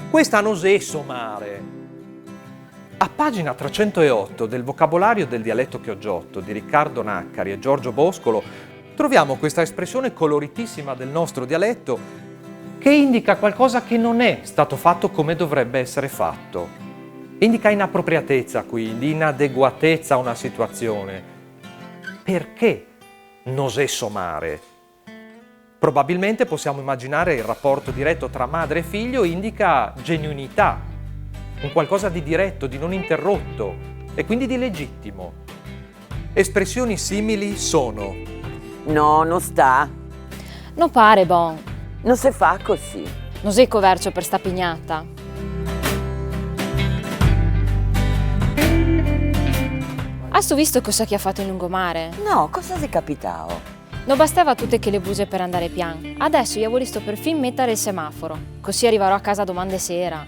Questa non so mare. A pagina 308 del vocabolario del dialetto chioggiotto di Riccardo Naccari e Giorgio Boscolo troviamo questa espressione coloritissima del nostro dialetto che indica qualcosa che non è stato fatto come dovrebbe essere fatto. Indica inappropriatezza, quindi inadeguatezza a una situazione. Perché non so mare? Probabilmente possiamo immaginare il rapporto diretto tra madre e figlio indica genuinità, un qualcosa di diretto, di non interrotto e quindi di legittimo. Espressioni simili sono: No, non sta. Non pare bon. Non si fa così. Non sei covercio per sta pignata. Hast tu visto cosa che ha fatto in lungomare? No, cosa si è capitato? Non bastava tutte che le buse per andare pian. Adesso io ho visto per fin mettere il semaforo. Così arriverò a casa domande sera.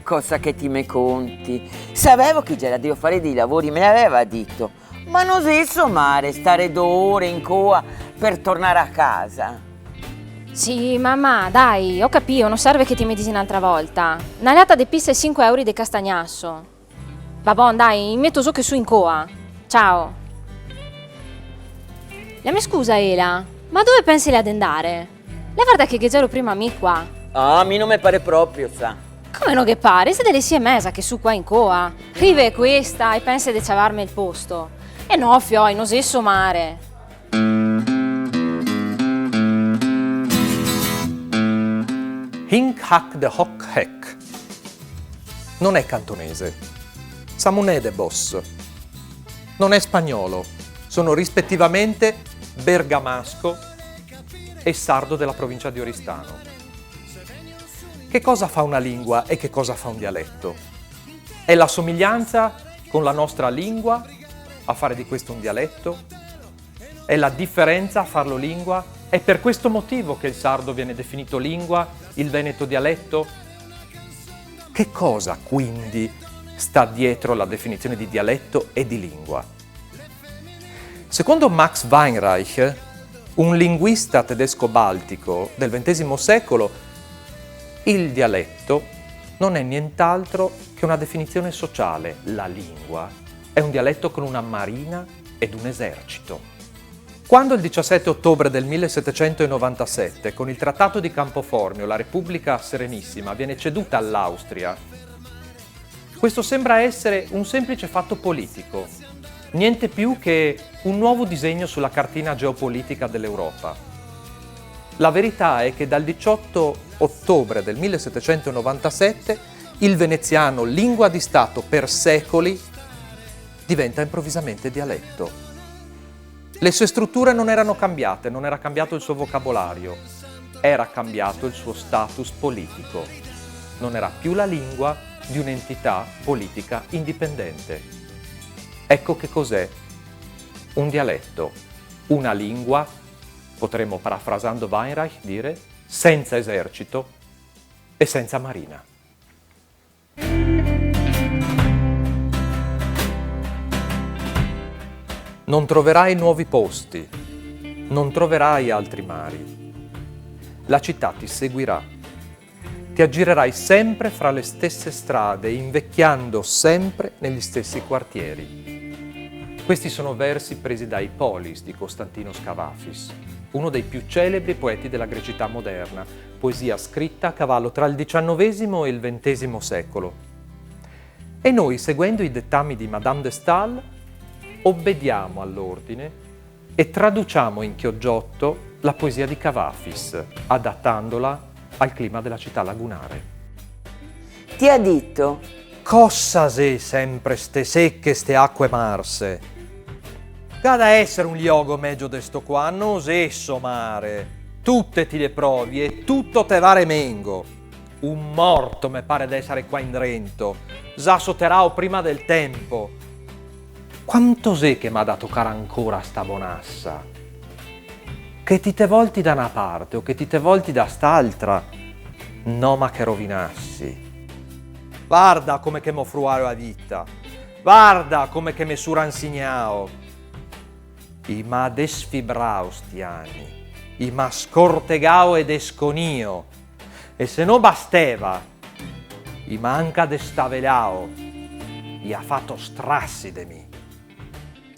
Cosa che ti me conti? Sapevo che già devo fare dei lavori, me l'aveva detto. Ma non so mare, stare 2 ore in coa per tornare a casa. Sì, mamma, dai, ho capito, non serve che ti metti un'altra volta. Una lata di pizza e 5 euro di castagnasso. Va bon, dai, metto su che su in coa. Ciao. Mi scusa, Ela, ma dove pensi ad andare? La guarda che ero prima a me qua. Ah, a me non mi pare proprio, sa. Come non che pare? Sei delle sie mesa che su qua in coa. Rive questa e pensi di ciavarmi il posto. E no, fioi, non so mare. Hink hack de hock hek. Non è cantonese. Samunè de boss. Non è spagnolo. Sono rispettivamente bergamasco e sardo della provincia di Oristano. Che cosa fa una lingua e che cosa fa un dialetto? È la somiglianza con la nostra lingua a fare di questo un dialetto? È la differenza a farlo lingua? È per questo motivo che il sardo viene definito lingua, il veneto dialetto? Che cosa quindi sta dietro la definizione di dialetto e di lingua? Secondo Max Weinreich, un linguista tedesco-baltico del XX secolo, il dialetto non è nient'altro che una definizione sociale. La lingua è un dialetto con una marina ed un esercito. Quando il 17 ottobre del 1797, con il Trattato di Campoformio, la Repubblica Serenissima viene ceduta all'Austria, questo sembra essere un semplice fatto politico, niente più che un nuovo disegno sulla cartina geopolitica dell'Europa. La verità è che dal 18 ottobre del 1797 il veneziano, lingua di Stato per secoli, diventa improvvisamente dialetto. Le sue strutture non erano cambiate, non era cambiato il suo vocabolario, era cambiato il suo status politico. Non era più la lingua di un'entità politica indipendente. Ecco che cos'è un dialetto, una lingua, potremmo parafrasando Weinreich dire, senza esercito e senza marina. Non troverai nuovi posti, non troverai altri mari. La città ti seguirà. Ti aggirerai sempre fra le stesse strade, invecchiando sempre negli stessi quartieri. Questi sono versi presi da Polis di Costantino Scavafis, uno dei più celebri poeti della grecità moderna, poesia scritta a cavallo tra il XIX e il XX secolo. E noi, seguendo i dettami di Madame de Staël, obbediamo all'ordine e traduciamo in chioggiotto la poesia di Cavafis, adattandola al clima della città lagunare. Ti ha detto? Cosa sei sempre ste secche, ste acque marse? Cada essere un luogo meglio de sto qua, non sesso mare. Tutte ti le provi e tutto te vare mengo. Un morto me pare d'essere qua in Drento. Già sotterao prima del tempo. Quanto sei che m'ha dato cara ancora sta bonassa? Che ti te volti da una parte o che ti te volti da st'altra, no ma che rovinassi. Guarda come che m'ho fruato la vita, guarda come che me suransignao. I m'ha desfibrao sti anni, i m'ha scortegao ed esconio. E se no basteva, I manca de stavelao. I ha fatto strassi de mi.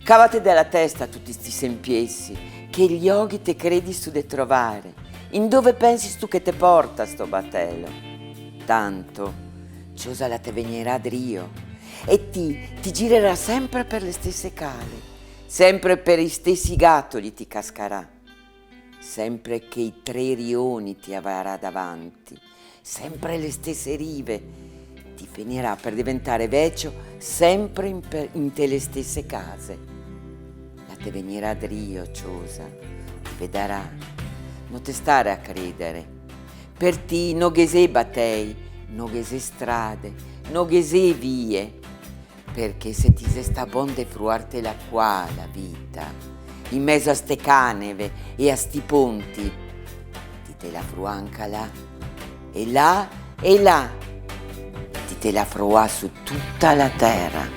Cavate dalla testa tutti sti sempiessi, che gli oghi te credi su de trovare. In dove pensi tu che te porta sto battello? Tanto, cosa la te venirà drio, e ti girerà sempre per le stesse cale, sempre per i stessi gattoli ti cascarà, sempre che i 3 rioni ti avrà davanti, sempre le stesse rive, ti finirà per diventare vecchio sempre in te le stesse case. La te venirà drio, cosa, ti vedrà, non te stare a credere, per ti no ghese battei, no ghese strade, no ghese vie, perché se ti se sta bon de fruartela qua la vita, in mezzo a ste caneve e a sti ponti, ti te la fruanca là, e là, ti te la frua su tutta la terra.